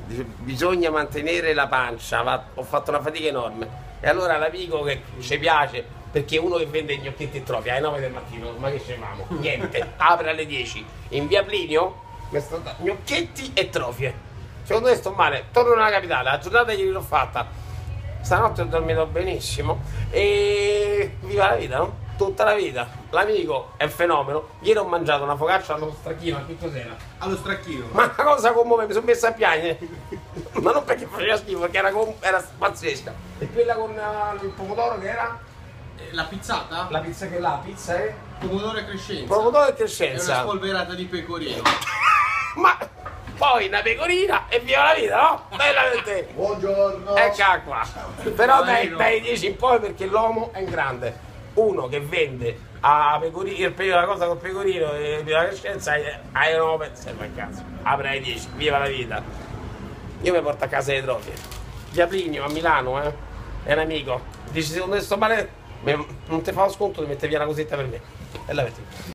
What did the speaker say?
Dice, bisogna mantenere la pancia, ho fatto una fatica enorme. E allora l'amico che ci piace, perché uno che vende gnocchetti e trofie alle 9 del mattino, ma che facevamo? Niente, apre alle 10. In via Plinio, gnocchetti e trofie. Secondo me sto male, torno nella capitale, la giornata ieri l'ho fatta. Stanotte ho dormito benissimo e viva la vita, no? Tutta la vita. L'amico è un fenomeno. Ieri ho mangiato una focaccia allo stracchino, a che cos'era? Allo stracchino. Ma una cosa commovente, mi sono messa a piangere. Ma non perché faceva schifo, perché era pazzesca. E quella con il pomodoro che era? La pizzata? La pizza che la pizza è? Pomodoro e crescenza. Pomodoro e È crescenza. una spolverata di pecorino. Ma poi una pecorina e via la vita, no? Bellamente. Buongiorno. Eccola qua. Però Buongiorno. dai 10 in poi perché l'uomo è grande. Uno che vende a pecorino, la cosa col pecorino e la crescenza ai 9 serve a casa. Apre ai 10, viva la vita. Io mi porto a casa le trofie. Via Plinio a Milano, è un amico. Dici secondo me sto male, non ti fa lo sconto di mettere via una cosetta per me. E la metti.